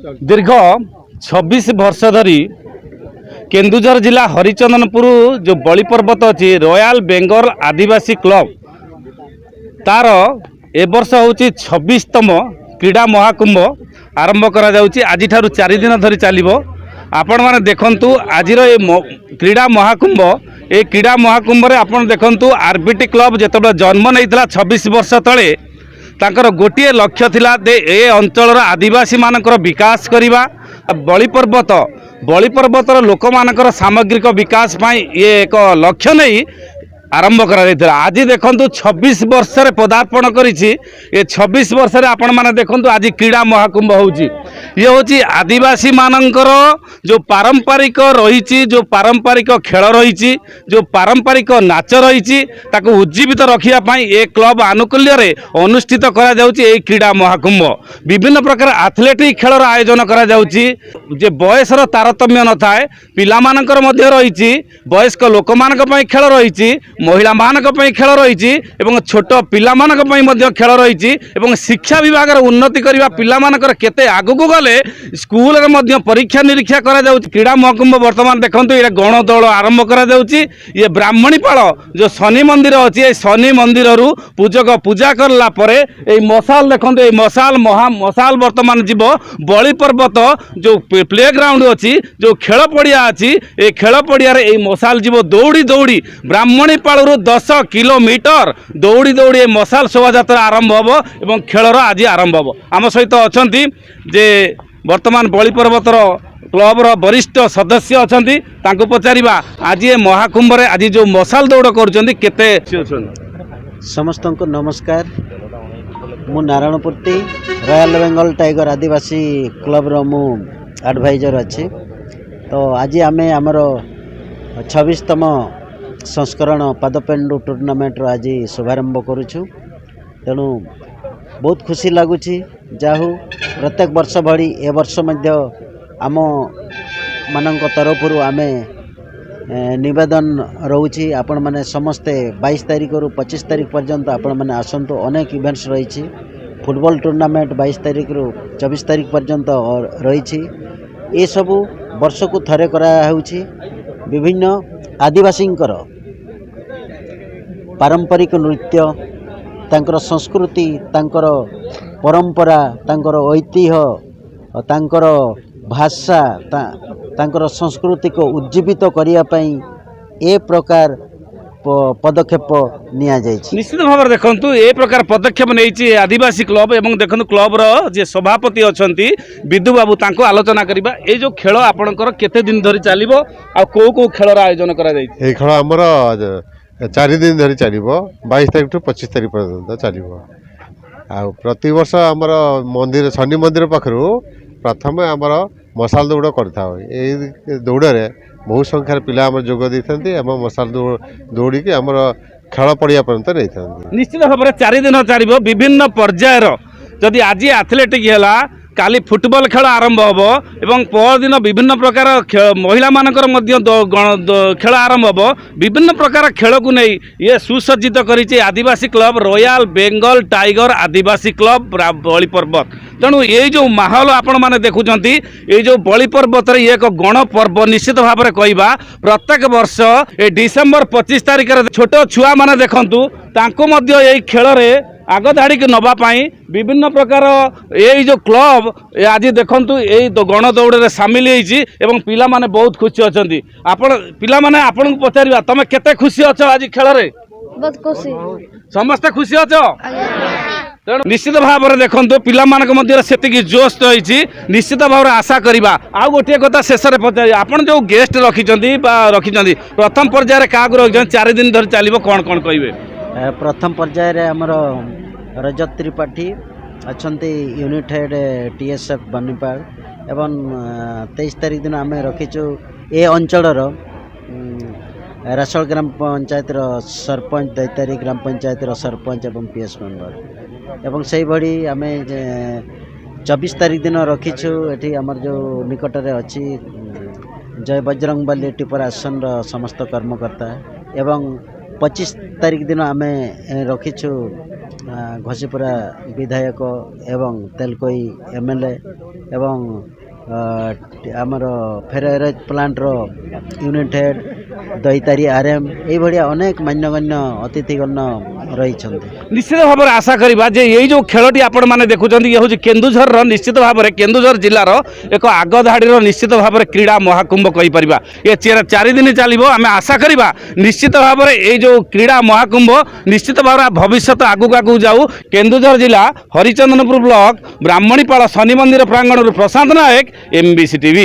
दीर्घ 26 वर्ष धरी केन्दुझर जिला हरिचंदनपुर जो बलि पर्वत अच्छी रॉयल बेंगल आदिवासी क्लब तार ए वर्ष हूँ 26तम क्रीड़ा महाकुंभ आरंभ करा जाउची। आज 4 दिन धरी चलो आपण मैंने देखु आज क्रीड़ा महाकुंभ ए क्रीड़ा महाकुंभ रे आपण देखु आरबीटी क्लब जो जन्म नहीं 26 वर्ष तले तांकर गोटे लक्ष्य थिला ए अंचल आदिवासी मानकर विकास करवा। बलि पर्वतर लोक मानकर सामग्रिक विकास पाई ये एक लक्ष्य नहीं आरंभ करा। आज देखु 26 वर्ष रे पदार्पण करिछि। ये 26 वर्ष रे आपण माने देखु आज क्रीड़ा महाकुंभ होउछि। ये होछि आदिवासी मानकर जो पारंपरिक रही जो पारंपरिक खेल रही जो पारंपरिक नाच रही ताको उज्जीवित रखिया पाई ए क्लब आनुकूल्य रे अनुष्ठित करा जाउछि। ए क्रीड़ा महाकुंभ विभिन्न प्रकार एथलेटिक खेलर आयोजन करा जाउछि। जे बयसर तारतम्य न थाए पिला मानकर मध्य रही वयस्क लोक मानक पई खेल रही महिला मानक पई खेल रही एवं छोट पिला मानक पई मध्य खेल रही एवं शिक्षा विभाग उन्नति करबा पिला मानकर केते आगु गले स्कूल रे मध्य परीक्षा निरीक्षा करा जाउछि। क्रीड़ा महाकुंभ वर्तमान देखंतु ये गण दौड़ आरंभ करा जाउछि। ये ब्राह्मणीपाल जो शनि मंदिर अछि ए शनि मंदिर रु पूजक पूजा करला परे ए मशाल देखंतु ए मशाल मशाल वर्तमान जीव बलि पर्वत जो प्ले ग्राउंड अछि जो खेल पड़िया अछि ए खेल पड़िया रे ए मशाल जीव दौड़ी दौड़ी ब्राह्मणीपाल 10 किलोमीटर दौड़ी दौड़ी मशाल शोभायात्रा आरंभ हम और खेलर आज आरंभ हम। आम सहित अच्छा जे वर्तमान बलि पर्वतर क्लबर वरिष्ठ सदस्य अच्छा पचारा आज ये महाकुंभ रे आज जो मशाल दौड़ कर समस्त को नमस्कार। मु नारायणपूर्ति रॉयल बेंगल टाइगर आदिवासी क्लब रो मु एडवाइजर अच्छी। तो आज आम आमर 26तम संस्करण पादपेंडु टूर्नामेंट आज शुभारंभ करुछु। तेणु बहुत खुशी लगुच जाहू प्रत्येक वर्ष भली ए वर्ष मध्य आम मान तरफ आम निवेदन रोची आपण मैंने समस्ते 22 तारीख रु 25 तारीख पर्यंत आपण मैंने आसतु। अनेक इवेंट्स रही फुटबॉल टूर्नामेंट 22 तारीख रु 24 तारीख पर्यंत रही। ये सबू वर्ष को थरे करा होउछि। विभिन्न आदिवासी पारंपरिक नृत्य तांकर संस्कृति तांकर परंपरा तांकर ऐतिह्य तांकर भाषा तांकर संस्कृति को उज्जीवित करिया पई ए प्रकार पदक्षेप निया जायछि। निश्चित भाव में देखु ए प्रकार पदक्षेप नहीं आदिवासी क्लब एवं देखु क्लब जे सभापति अच्छा विदु बाबू तांको आलोचना करबा। ए जो खेल आपणकर केते दिन धरी चलिबो आ को खेलर आयोजन करा जायछि। ए खेल हमर 4 दिन धरी चलिबो 22 तारीख टू 25 तारीख पर्यंत चलिबो। आ प्रति वर्ष हमर मंदिर शनि मंदिर पाखरु प्रथम हमर मशाल दौड़ करथाउ। ए दौड़ रे बहुत संख्यार पिला हमर जोग दैथंती एवं मशाल दौड़ी के हमर खेल पड़िया पर्यंत नहीं। निश्चित भाव में 4 दिन चलिबो विभिन्न पर्यायर जदि आज एथलेटिक हैला काली फुटबॉल खेल आरंभ हम एवं पर दिन विभिन्न प्रकार महिला मानकर मध्य खेल आरंभ हम। विभिन्न प्रकार खेल को नहीं ये सुसज्जित करिछि आदिवासी क्लब रॉयल बेंगल टाइगर आदिवासी क्लब बलि पर्वत। तेणु ये जो माहौल आपण माने देखुचंती ये जो बलि पर्वत रे एक गण पर्व निश्चित भाव में कहबा प्रत्येक वर्ष ए डिसेम्बर 25 तारीख छोट छुआ माने देखंतु तांको मध्य ये खेल रे आग धाड़ी के नवापाई विभिन्न प्रकार ये जो क्लब आज देखु ये गण दौड़ सामिल एवं पिला माने बहुत खुशी अच्छा। आपण पिला माने आपण को पचारिबा तमे केते खुशी अच्छ आज खेल रे? बहुत खुशी समस्त खुशी अच्छ। तेणु निश्चित भाव में देखो पिला मानक मध्य सेतिकी जोश रही निश्चित भाव में आशा करवा। आ गोटे कथा शेष में पचार आपन जो गेस्ट रखिंट प्रथम पर्यायर क्या रखिंट 4 दिन धरी चलो कौन कौन कहे? प्रथम पर्यायर आमर रजत त्रिपाठी अच्छा यूनिट हेड TSF बनीपाल एवं 23 तारीख दिन आम रखीचु ए अंचल रासोल ग्राम पंचायत सरपंच दैतारी ग्राम पंचायत सरपंच एवं PS मेंबर एवं से भली आम 24 तारीख दिन रखीचु एठी आमर जो निकट में अच्छी जय बजरंग बली टिपर आसन समस्त कर्मकर्ता एवं 25 तारिख दिन आम रखीचु घसीपुरा विधायक एवं तेलकोई एमएलए एवं आमर फेरेज प्लांट रो यूनिट हेड दईतारी आरएम ये भाया अनेक मान्यगण्य अतिथिगण रही। निश्चित भाव में आशा करवा जे ये जो खेलटी आपण मैंने देखुं ये हूँ केन्दुझर निश्चित भाव में केन्दुझर जिलार एक आगधाड़ी निश्चित भाव में क्रीड़ा महाकुंभ कहीपर ये 4 दिन चलो आम आशा करवा निश्चित भाव में ये जो क्रीड़ा महाकुंभ निश्चित भाव में भविष्य आगू आगू जाऊ। केन्दुझर जिला हरिचंदनपुर ब्लॉक ब्राह्मणीपाल शनि मंदिर प्रांगण प्रशांत नायक MBC TV।